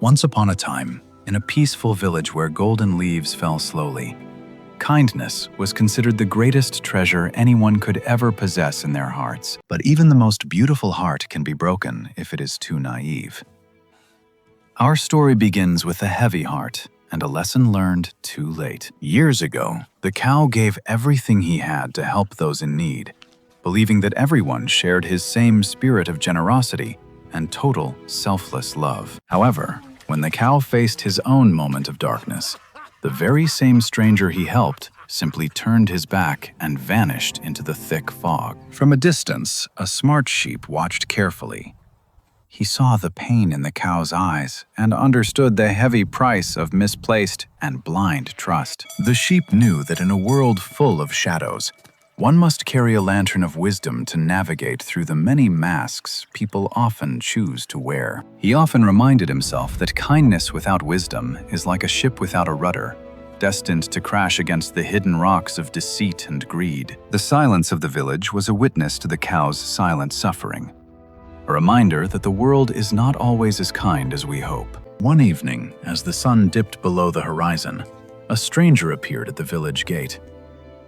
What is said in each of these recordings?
Once upon a time, in a peaceful village where golden leaves fell slowly, kindness was considered the greatest treasure anyone could ever possess in their hearts. But even the most beautiful heart can be broken if it is too naive. Our story begins with a heavy heart and a lesson learned too late. Years ago, the cow gave everything he had to help those in need, believing that everyone shared his same spirit of generosity and total, selfless love. However, when the cow faced his own moment of darkness, the very same stranger he helped simply turned his back and vanished into the thick fog. From a distance, a smart sheep watched carefully. He saw the pain in the cow's eyes and understood the heavy price of misplaced and blind trust. The sheep knew that in a world full of shadows, one must carry a lantern of wisdom to navigate through the many masks people often choose to wear. He often reminded himself that kindness without wisdom is like a ship without a rudder, destined to crash against the hidden rocks of deceit and greed. The silence of the village was a witness to the cow's silent suffering, a reminder that the world is not always as kind as we hope. One evening, as the sun dipped below the horizon, a stranger appeared at the village gate.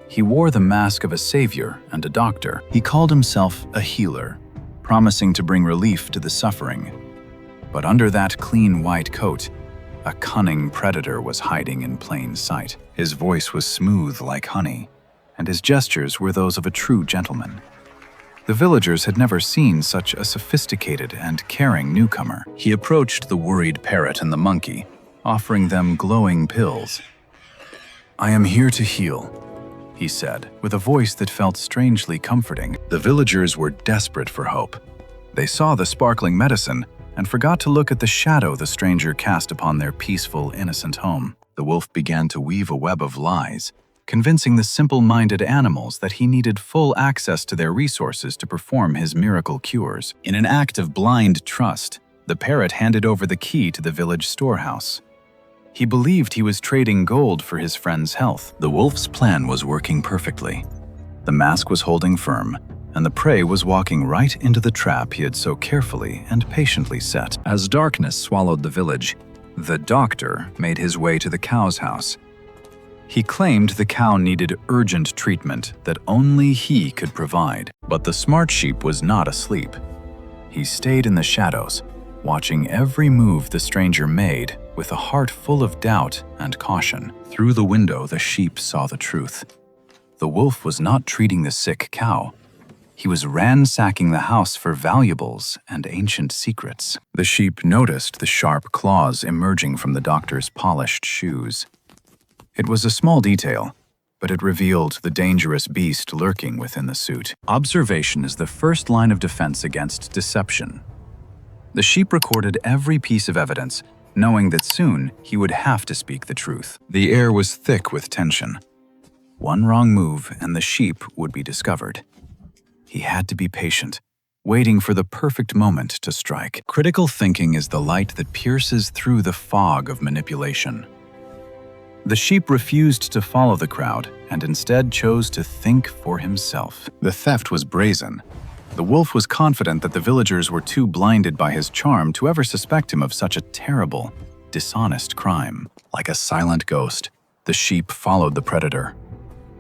He wore the mask of a savior and a doctor. He called himself a healer, promising to bring relief to the suffering. But under that clean white coat, a cunning predator was hiding in plain sight. His voice was smooth like honey, and his gestures were those of a true gentleman. The villagers had never seen such a sophisticated and caring newcomer. He approached the worried parrot and the monkey, offering them glowing pills. "I am here to heal," he said, with a voice that felt strangely comforting. The villagers were desperate for hope. They saw the sparkling medicine and forgot to look at the shadow the stranger cast upon their peaceful, innocent home. The wolf began to weave a web of lies, convincing the simple-minded animals that he needed full access to their resources to perform his miracle cures. In an act of blind trust, the parrot handed over the key to the village storehouse. He believed he was trading gold for his friend's health. The wolf's plan was working perfectly. The mask was holding firm, and the prey was walking right into the trap he had so carefully and patiently set. As darkness swallowed the village, the doctor made his way to the cow's house. He claimed the cow needed urgent treatment that only he could provide. But the smart sheep was not asleep. He stayed in the shadows, watching every move the stranger made with a heart full of doubt and caution. Through the window, the sheep saw the truth. The wolf was not treating the sick cow. He was ransacking the house for valuables and ancient secrets. The sheep noticed the sharp claws emerging from the doctor's polished shoes. It was a small detail, but it revealed the dangerous beast lurking within the suit. Observation is the first line of defense against deception. The sheep recorded every piece of evidence, knowing that soon he would have to speak the truth. The air was thick with tension. One wrong move and the sheep would be discovered. He had to be patient, waiting for the perfect moment to strike. Critical thinking is the light that pierces through the fog of manipulation. The sheep refused to follow the crowd and instead chose to think for himself. The theft was brazen. The wolf was confident that the villagers were too blinded by his charm to ever suspect him of such a terrible, dishonest crime. Like a silent ghost, the sheep followed the predator.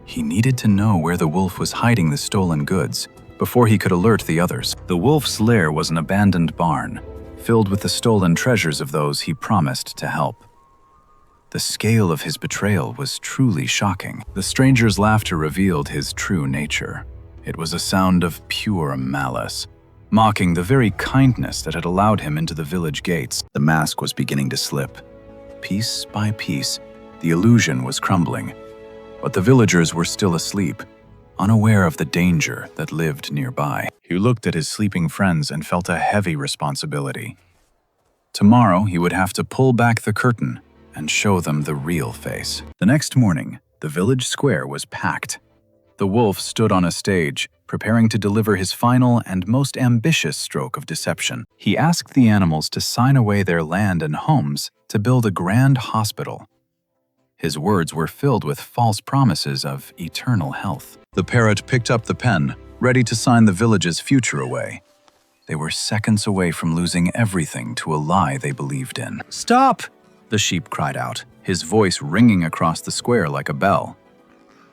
He needed to know where the wolf was hiding the stolen goods before he could alert the others. The wolf's lair was an abandoned barn, filled with the stolen treasures of those he promised to help. The scale of his betrayal was truly shocking. The stranger's laughter revealed his true nature. It was a sound of pure malice, mocking the very kindness that had allowed him into the village gates. The mask was beginning to slip. Piece by piece, the illusion was crumbling, but the villagers were still asleep, unaware of the danger that lived nearby. He looked at his sleeping friends and felt a heavy responsibility. Tomorrow, he would have to pull back the curtain and show them the real face. The next morning, the village square was packed. The wolf stood on a stage, preparing to deliver his final and most ambitious stroke of deception. He asked the animals to sign away their land and homes to build a grand hospital. His words were filled with false promises of eternal health. The parrot picked up the pen, ready to sign the village's future away. They were seconds away from losing everything to a lie they believed in. "Stop!" the sheep cried out, his voice ringing across the square like a bell.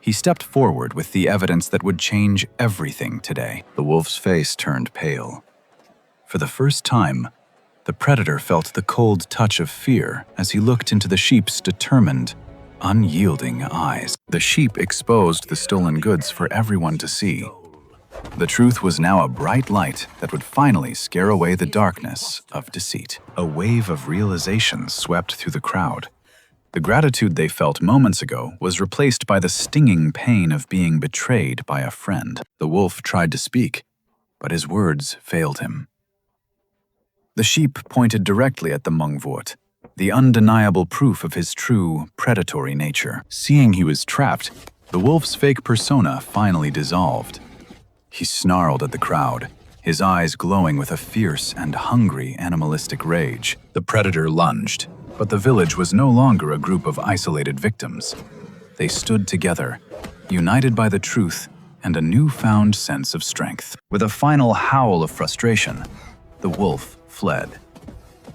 He stepped forward with the evidence that would change everything today. The wolf's face turned pale. For the first time, the predator felt the cold touch of fear as he looked into the sheep's determined, unyielding eyes. The sheep exposed the stolen goods for everyone to see. The truth was now a bright light that would finally scare away the darkness of deceit. A wave of realization swept through the crowd. The gratitude they felt moments ago was replaced by the stinging pain of being betrayed by a friend. The wolf tried to speak, but his words failed him. The sheep pointed directly at the Mungvort, the undeniable proof of his true, predatory nature. Seeing he was trapped, the wolf's fake persona finally dissolved. He snarled at the crowd, his eyes glowing with a fierce and hungry animalistic rage. The predator lunged, but the village was no longer a group of isolated victims. They stood together, united by the truth and a newfound sense of strength. With a final howl of frustration, the wolf fled.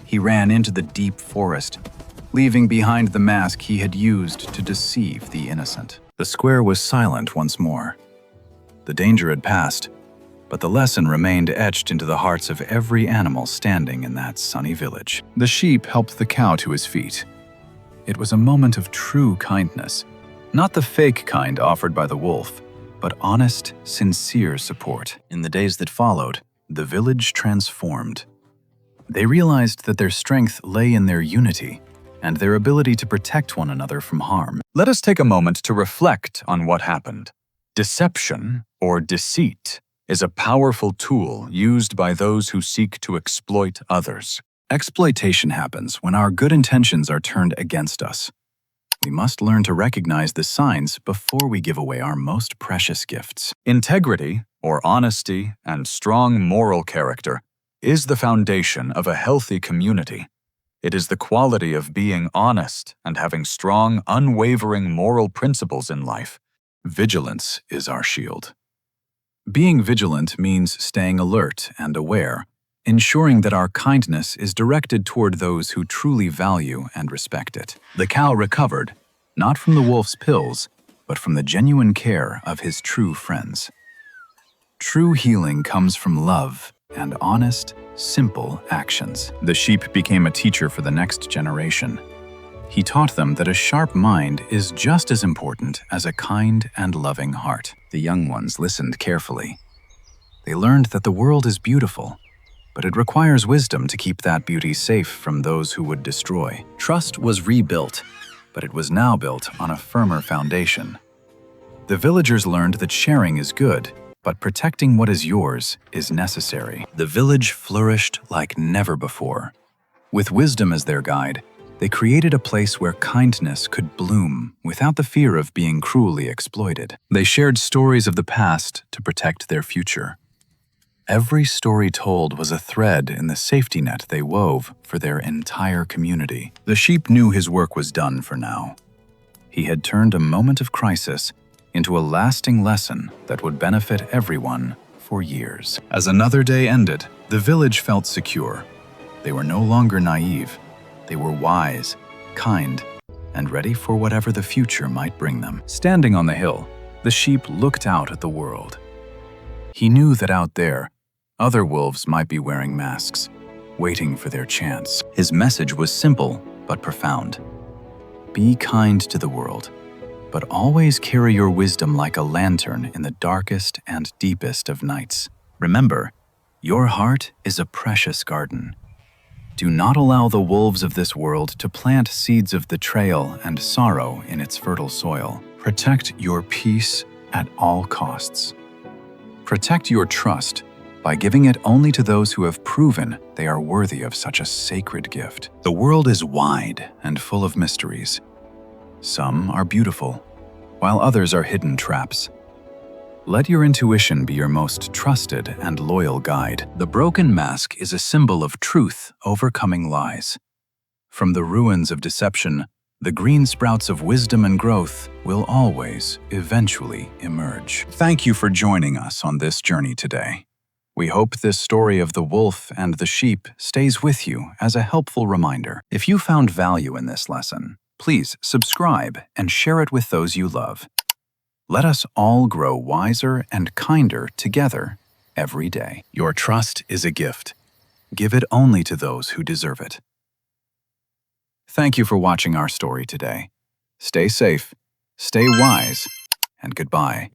He ran into the deep forest, leaving behind the mask he had used to deceive the innocent. The square was silent once more. The danger had passed, but the lesson remained etched into the hearts of every animal standing in that sunny village. The sheep helped the cow to his feet. It was a moment of true kindness, not the fake kind offered by the wolf, but honest, sincere support. In the days that followed, the village transformed. They realized that their strength lay in their unity and their ability to protect one another from harm. Let us take a moment to reflect on what happened. Deception, or deceit, is a powerful tool used by those who seek to exploit others. Exploitation happens when our good intentions are turned against us. We must learn to recognize the signs before we give away our most precious gifts. Integrity, or honesty, and strong moral character is the foundation of a healthy community. It is the quality of being honest and having strong, unwavering moral principles in life. Vigilance is our shield. Being vigilant means staying alert and aware, ensuring that our kindness is directed toward those who truly value and respect it. The cow recovered, not from the wolf's pills, but from the genuine care of his true friends. True healing comes from love and honest, simple actions. The sheep became a teacher for the next generation. He taught them that a sharp mind is just as important as a kind and loving heart. The young ones listened carefully. They learned that the world is beautiful, but it requires wisdom to keep that beauty safe from those who would destroy. Trust was rebuilt, but it was now built on a firmer foundation. The villagers learned that sharing is good, but protecting what is yours is necessary. The village flourished like never before. With wisdom as their guide, they created a place where kindness could bloom without the fear of being cruelly exploited. They shared stories of the past to protect their future. Every story told was a thread in the safety net they wove for their entire community. The sheep knew his work was done for now. He had turned a moment of crisis into a lasting lesson that would benefit everyone for years. As another day ended, the village felt secure. They were no longer naive. They were wise, kind, and ready for whatever the future might bring them. Standing on the hill, the sheep looked out at the world. He knew that out there, other wolves might be wearing masks, waiting for their chance. His message was simple but profound. Be kind to the world, but always carry your wisdom like a lantern in the darkest and deepest of nights. Remember, your heart is a precious garden. Do not allow the wolves of this world to plant seeds of betrayal and sorrow in its fertile soil. Protect your peace at all costs. Protect your trust by giving it only to those who have proven they are worthy of such a sacred gift. The world is wide and full of mysteries. Some are beautiful, while others are hidden traps. Let your intuition be your most trusted and loyal guide. The broken mask is a symbol of truth overcoming lies. From the ruins of deception, the green sprouts of wisdom and growth will always, eventually emerge. Thank you for joining us on this journey today. We hope this story of the wolf and the sheep stays with you as a helpful reminder. If you found value in this lesson, please subscribe and share it with those you love. Let us all grow wiser and kinder together every day. Your trust is a gift. Give it only to those who deserve it. Thank you for watching our story today. Stay safe, stay wise, and goodbye.